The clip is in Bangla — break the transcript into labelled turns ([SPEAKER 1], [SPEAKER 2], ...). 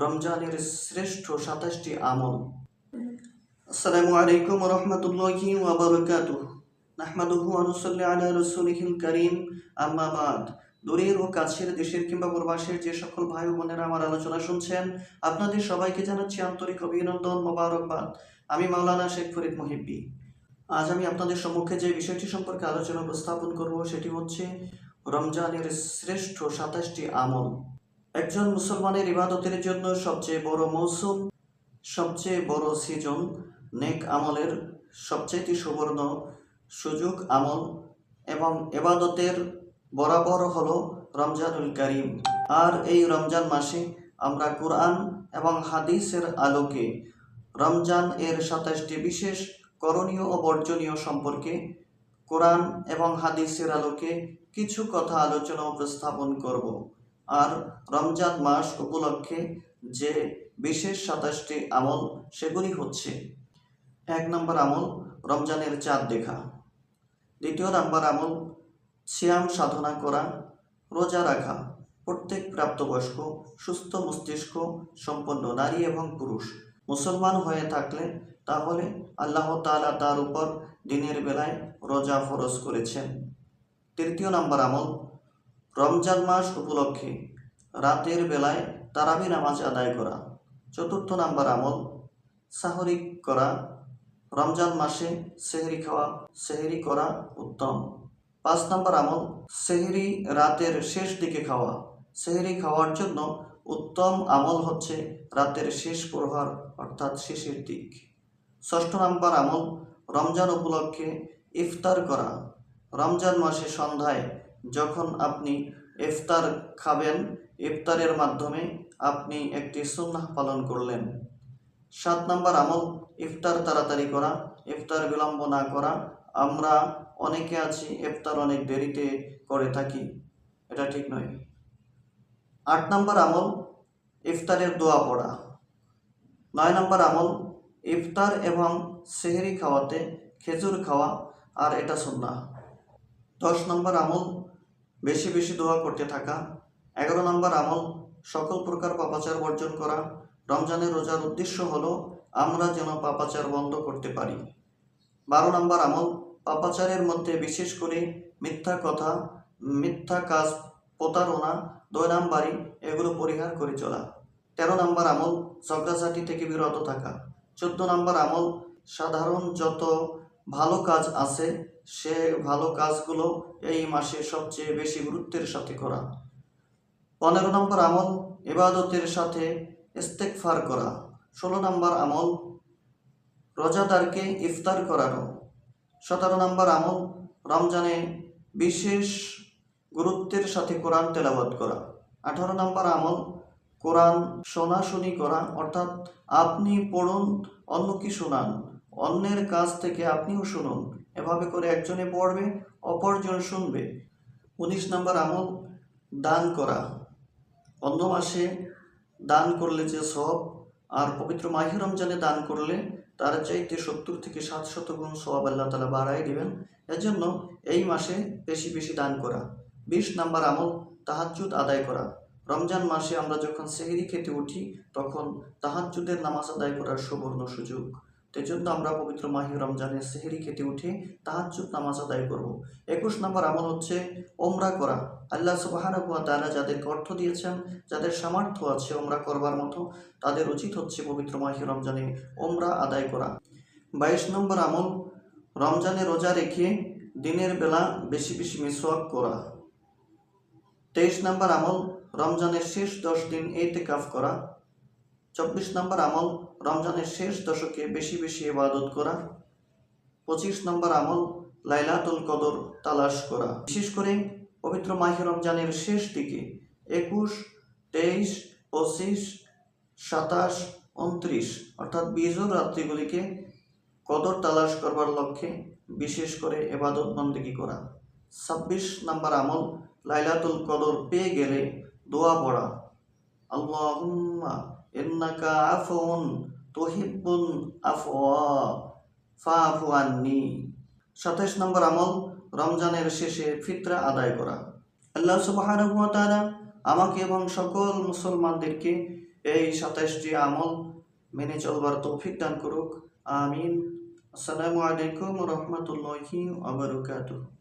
[SPEAKER 1] রমজানের শ্রেষ্ঠ ২৭টি আমল। আসসালামু আলাইকুম ওয়া রাহমাতুল্লাহি ওয়া বারাকাতুহু। নাহমাদুহু ওয়া নুসাল্লি আলা রাসূলিহিল কারীম, আম্মা বাদ। দূরের ও কাছের, দেশের কিংবা প্রবাসের যে সকল ভাই ও বোনেরা আমার আলোচনা শুনছেন, আপনাদের সবাইকে জানাচ্ছি আন্তরিক অভিনন্দন, মোবারকবাদ। আমি মাওলানা শেখ ফরিদ মুহিব্বি। আজ আমি আপনাদের সম্মুখে যে বিষয়টি সম্পর্কে আলোচনা উপস্থাপন করব সেটি হচ্ছে রমজানের শ্রেষ্ঠ ২৭টি আমল। একজন মুসলমানের ইবাদতের জন্য সবচেয়ে বড় মৌসুম, সবচেয়ে বড় সিজন, নেক আমলের সবচেয়ে সুবর্ণ সুযোগ আমল এবং ইবাদতের বরাবর হলো রমজানুল কারীম। আর এই রমজান মাসে আমরা কোরআন এবং হাদিসের আলোকে রমজান এর ২৭টি বিশেষ করণীয় ও বর্জনীয় সম্পর্কে কোরআন এবং হাদিসের আলোকে কিছু কথা আলোচনা উপস্থাপন করব। আর রমজান মাস উপলক্ষে যে বিশেষ ২৭টি আমল সেগুলি হচ্ছে: ১ নম্বর আমল রমজানের চাঁদ দেখা। ২য় নম্বর আমল সিয়াম সাধনা করা, রোজা রাখা। প্রত্যেক প্রাপ্তবয়স্ক সুস্থ মস্তিষ্ক সম্পন্ন নারী এবং পুরুষ মুসলমান হয়ে থাকলে তাহলে আল্লাহ তাআলা তার উপর দিনের বেলায় রোজা ফরজ করেছেন। ৩য় নম্বর আমল রমজান মাস উপলক্ষে রাতের বেলায় তারাবি নামাজ আদায় করা। ৪র্থ নম্বর আমল সাহরি করা। রমজান মাসে সেহরি করা উত্তম। ৫ নম্বর আমল সেহরি রাতের শেষ দিকে খাওয়া। সেহরি খাওয়ার জন্য উত্তম আমল হচ্ছে রাতের শেষ প্রহর অর্থাৎ শেষের দিক। ৬ষ্ঠ নম্বর আমল রমজান উপলক্ষে ইফতার করা। রমজান মাসে সন্ধ্যায় যখন আপনি ইফতার খাবেন, ইফতারের মাধ্যমে আপনি একটি সুন্নাহ পালন করলেন। ৭ নম্বর আমল ইফতার তাড়াতাড়ি করা, ইফতার বিলম্ব না করা। আমরা অনেকে আছি ইফতার অনেক দেরিতে করে থাকি, এটা ঠিক নয়। ৮ নম্বর আমল ইফতারের দোয়া পড়া। ৯ নম্বর আমল ইফতার এবং সেহরি খাওয়াতে খেজুর খাওয়া, আর এটা সুন্নাহ। ১০ নম্বর আমল বেশি বেশি দোয়া করতে থাকা। ১১ নম্বর আমল সকল প্রকার পাপাচার বর্জন করা। রমজানের রোজার উদ্দেশ্য হলো আমরা যেন পাপাচার বন্ধ করতে পারি। ১২ নম্বর আমল পাপাচারের মধ্যে বিশেষ করে মিথ্যা কথা, মিথ্যা কাজ, প্রতারণা, দয়নামবাড়ি এগুলো পরিহার করে চলা। ১৩ নম্বর আমল ঝগড়াঝাটি থেকে বিরত থাকা। ১৪ নম্বর আমল সাধারণ যত ভালো কাজ আছে সে ভালো কাজগুলো এই মাসে সবচেয়ে বেশি গুরুত্বের সাথে করা। ১৫ নম্বর আমল ইবাদতের সাথে ইস্তেগফার করা। ১৬ নম্বর আমল রোজাদারকে ইফতার করানো। ১৭ নম্বর আমল রমজানে বিশেষ গুরুত্বের সাথে কোরআন তেলাওয়াত করা। ১৮ নম্বর আমল কোরআন শোনাশুনি করা, অর্থাৎ আপনি পড়ুন অন্যকে শোনান, অন্যের কাছ থেকে আপনিও শুনুন, এভাবে করে একজনে পড়বে অপরজন শুনবে। ১৯ নম্বর আমল দান করা। অন্য মাসে দান করলে যে সওয়াব, আর পবিত্র মাহে রমজানে দান করলে তার চাইতে ৭০ থেকে ৭০০ গুণ সওয়াব আল্লাহ তাআলা বাড়ায় দিবেন। এজন্য এই মাসে বেশি বেশি দান করা। ২০ নম্বর আমল তাহাজ্জুদ আদায় করা। রমজান মাসে আমরা যখন সেহরি খেতে উঠি তখন তাহাজ্জুদের নামাজ আদায় করার সুবর্ণ সুযোগ। এজন্য আমরা পবিত্র মাহে রমজানে সেহরি খেতে উঠে তাহাজ্জুদ নামাজ আদায় করব। ২১ নম্বর আমল হচ্ছে ওমরা করা। আল্লাহ সুবহানাহু ওয়া তাআলা যাদেরকে অর্থ দিয়েছেন, যাদের সামর্থ্য আছে ওমরা করবার মতো, তাদের উচিত হচ্ছে পবিত্র মাহে রমজানে ওমরা আদায় করা। ২২ নম্বর আমল রমজানে রোজা রেখে দিনের বেলা বেশি বেশি মিসওয়াক করা। ২৩ নম্বর আমল রমজানের শেষ ১০ দিন ইতিকাফ করা। ২৪ নম্বর আমল রমজানের শেষ দশকে বেশি বেশি ইবাদত করা। ২৫ নম্বর আমল লাইলাতুল কদর তালাশ করা। বিশেষ করে পবিত্র মাহে রমজানের শেষ দিকে ২১, ২৩, ২৫, ২৭, ২৯ অর্থাৎ বিজোড় রাত্রিগুলিকে কদর তালাশ করবার লক্ষ্যে বিশেষ করে ইবাদত বন্দেগী করা। ২৬ নম্বর আমল লাইলাতুল কদর পেয়ে গেলে দোয়া পড়া। আল্লাহুম্মা ইন্নাকা আফুউন তুহিব্বুল আফওয়া ফাআফু আন্নি। ২৭ নম্বর আমল রমজানের শেষে ফিতরা আদায় করা। আল্লাহ সুবহানাহু ওয়া তাআলা আমাকে এবং সকল মুসলমানদেরকে এই ২৭টি আমল মেনে চলবার তৌফিক দান করুক। আমিন। আসসালামু আলাইকুম ওয়া রাহমাতুল্লাহি ওয়া বারাকাতুহু।